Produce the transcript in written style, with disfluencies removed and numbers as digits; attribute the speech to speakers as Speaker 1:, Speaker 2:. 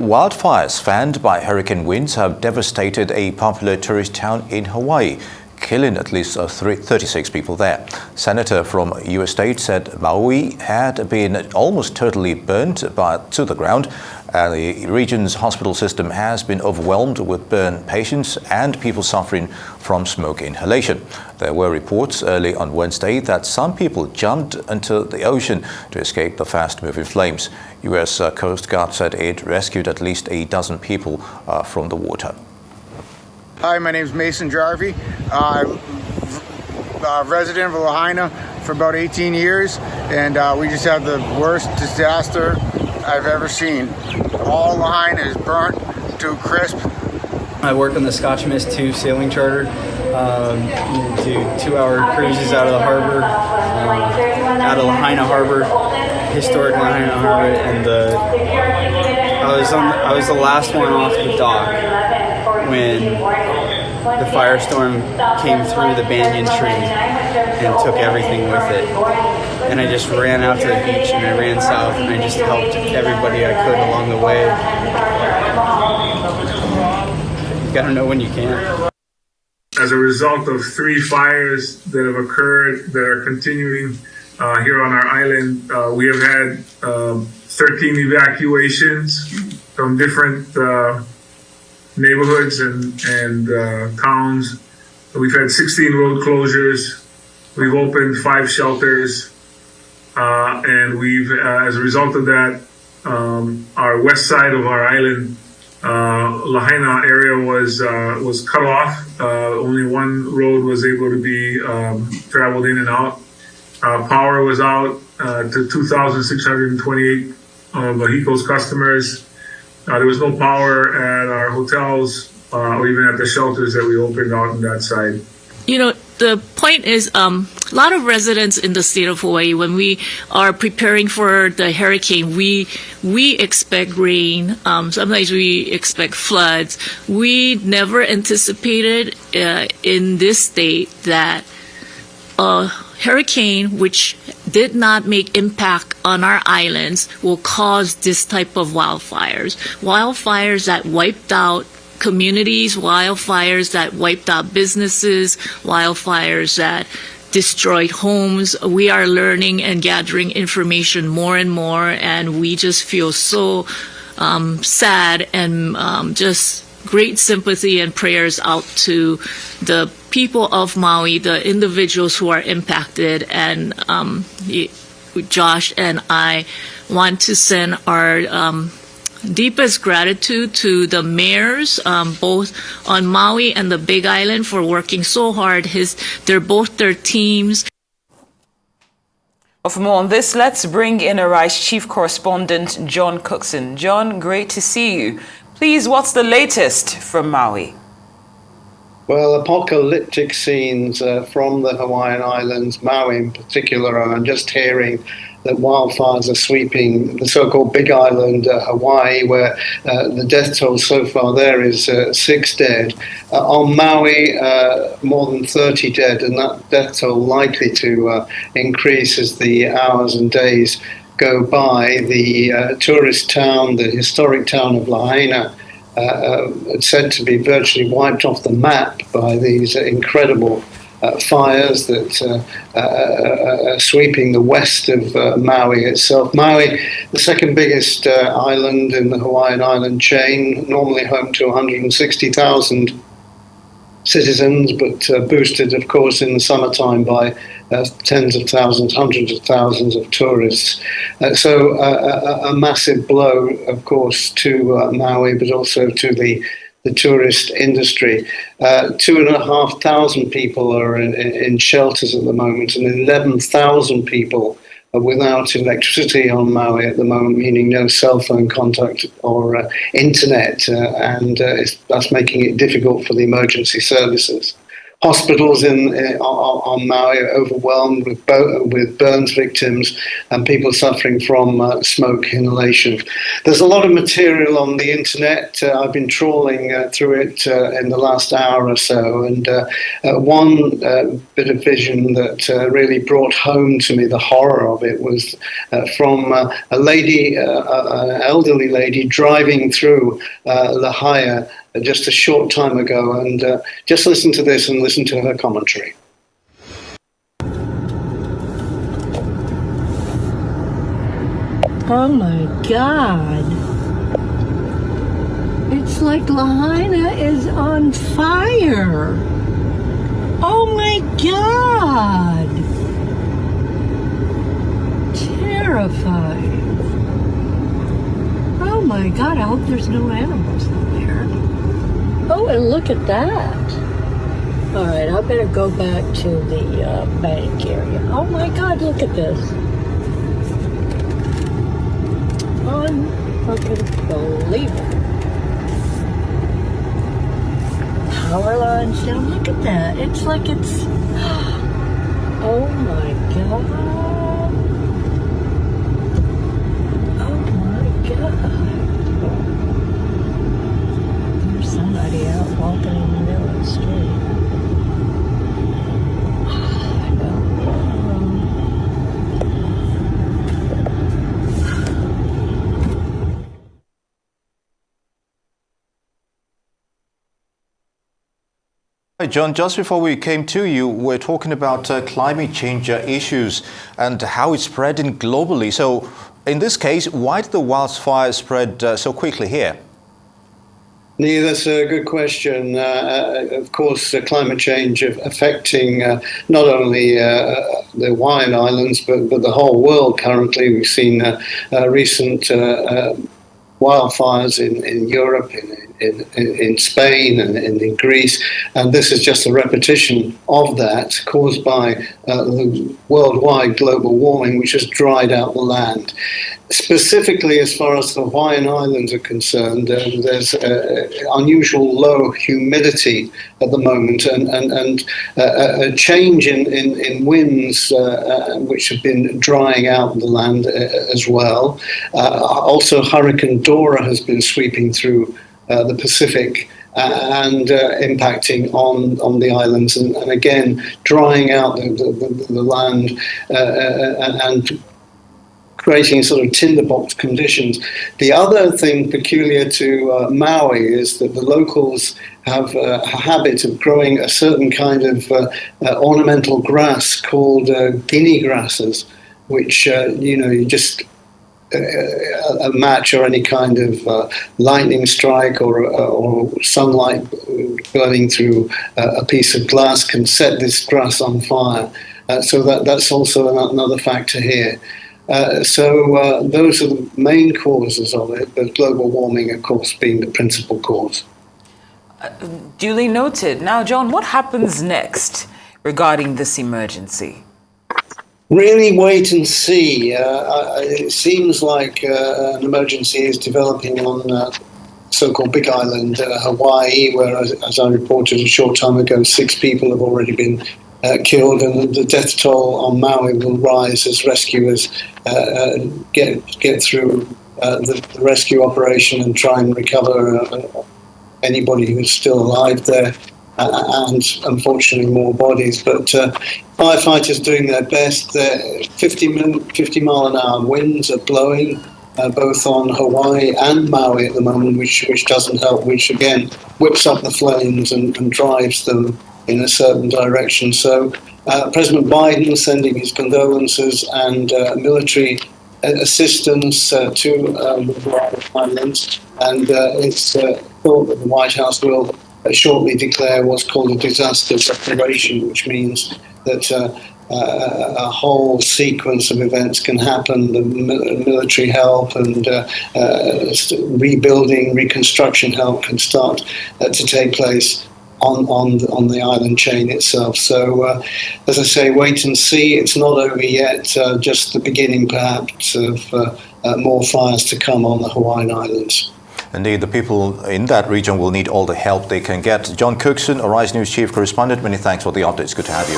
Speaker 1: Wildfires fanned by hurricane winds have devastated a popular tourist town in Hawaii, killing at least 36 people there. Senator from U.S. State said Maui had been almost totally burnt to the ground, and the region's hospital system has been overwhelmed with burn patients and people suffering from smoke inhalation. There were reports early on Wednesday that some people jumped into the ocean to escape the fast-moving flames. U.S. Coast Guard said it rescued at least a dozen people from the water.
Speaker 2: Hi, my name is Mason Jarvie. I'm a resident of Lahaina for about 18 years, and we just had the worst disaster I've ever seen. All Lahaina is burnt to crisp.
Speaker 3: I work on the Scotch Mist 2 sailing charter. Do 2-hour cruises out of the harbor, out of Lahaina Harbor, historic Lahaina Harbor, and I was the last one off the dock when the firestorm came through the banyan tree and took everything with it. And I just ran out to the beach and I ran south and I just helped everybody I could along the way. You gotta know when you can.
Speaker 4: As a result of 3 fires that have occurred that are continuing here on our island, we have had 13 evacuations from different neighborhoods and towns. We've had 16 road closures. We've opened 5 shelters, and we've, as a result of that, our west side of our island, Lahaina area was cut off. Only one road was able to be traveled in and out. Power was out to 2,628 vehicles customers. There was no power at our hotels or even at the shelters that we opened out on that side.
Speaker 5: You know, the point is, a lot of residents in the state of Hawaii, when we are preparing for the hurricane, we expect rain. Sometimes we expect floods. We never anticipated in this state that a hurricane, which did not make impact on our islands, will cause this type of wildfires. Wildfires that wiped out communities, wildfires that wiped out businesses, wildfires that destroyed homes. We are learning and gathering information more and more, and we just feel so sad and just great sympathy and prayers out to the people of Maui, the individuals who are impacted. And Josh and I want to send our deepest gratitude to the mayors, both on Maui and the Big Island, for working so hard. Their teams.
Speaker 6: For more on this, let's bring in our Rice Chief Correspondent, John Cookson. John, great to see you. Please, what's the latest from Maui?
Speaker 7: Well, apocalyptic scenes from the Hawaiian Islands, Maui in particular, and I'm just hearing that wildfires are sweeping the so-called Big Island, Hawaii, where the death toll so far there is 6 dead. On Maui, more than 30 dead, and that death toll likely to increase as the hours and days go by. The tourist town, the historic town of Lahaina, said to be virtually wiped off the map by these incredible fires that are sweeping the west of Maui itself. Maui, the second biggest island in the Hawaiian island chain, normally home to 160,000 citizens, but boosted, of course, in the summertime by tens of thousands, hundreds of thousands of tourists. So a massive blow, of course, to Maui, but also to the tourist industry. 2,500 people are in shelters at the moment, and 11,000 people are without electricity on Maui at the moment, meaning no cell phone contact or internet, and that's making it difficult for the emergency services. Hospitals on Maui are overwhelmed with burns victims and people suffering from smoke inhalation. There's a lot of material on the internet. I've been trawling through it in the last hour or so, and one bit of vision that really brought home to me the horror of it was from a lady, an elderly lady, driving through Lahaina just a short time ago, and just listen to this and listen to her commentary.
Speaker 8: Oh my God. It's like Lahaina is on fire. Oh my God. Terrifying. Oh my God, I hope there's no animals in there. Oh, and look at that. All right, I better go back to the bank area. Oh my God, look at this. Unbelievable. Power lines down. Look at that. It's like it's... Oh my God. Oh my God. There's somebody out walking in the middle of the street. I don't know.
Speaker 1: Hi, John, just before we came to you, we're talking about climate change issues and how it's spreading globally. So in this case, why did the wildfires spread so quickly here?
Speaker 7: Nee, that's a good question. Of course, climate change affecting not only the Hawaiian Islands, but the whole world currently. We've seen recent wildfires in Europe, in Spain and in Greece, and this is just a repetition of that caused by the worldwide global warming, which has dried out the land. Specifically, as far as the Hawaiian Islands are concerned, there's unusual low humidity at the moment, and a change in winds, which have been drying out the land as well. Also, Hurricane Dora has been sweeping through the Pacific and impacting on the islands, and again drying out the land and creating sort of tinderbox conditions. The other thing peculiar to Maui is that the locals have a habit of growing a certain kind of ornamental grass called guinea grasses, which you just a match or any kind of lightning strike or sunlight burning through a piece of glass can set this grass on fire. So that's also another factor here. So those are the main causes of it, but global warming, of course, being the principal cause.
Speaker 6: Duly noted. Now, John, what happens next regarding this emergency?
Speaker 7: Really wait and see. It seems like an emergency is developing on so-called Big Island, Hawaii, where, as I reported a short time ago, 6 people have already been killed, and the death toll on Maui will rise as rescuers get through the rescue operation and try and recover anybody who's still alive there, and unfortunately more bodies. But firefighters doing their best. 50 mile an hour winds are blowing both on Hawaii and Maui at the moment, which doesn't help, which again whips up the flames and drives them in a certain direction. So President Biden sending his condolences and military assistance to the islands, and it's thought that the White House will shortly declare what's called a disaster declaration, which means that a whole sequence of events can happen. The military help and rebuilding, reconstruction help can start to take place on the island chain itself. So, as I say, wait and see. It's not over yet. Just the beginning, perhaps, of more fires to come on the Hawaiian Islands.
Speaker 1: Indeed, the people in that region will need all the help they can get. John Cookson, Arise News Chief Correspondent, many thanks for the updates. Good to have you.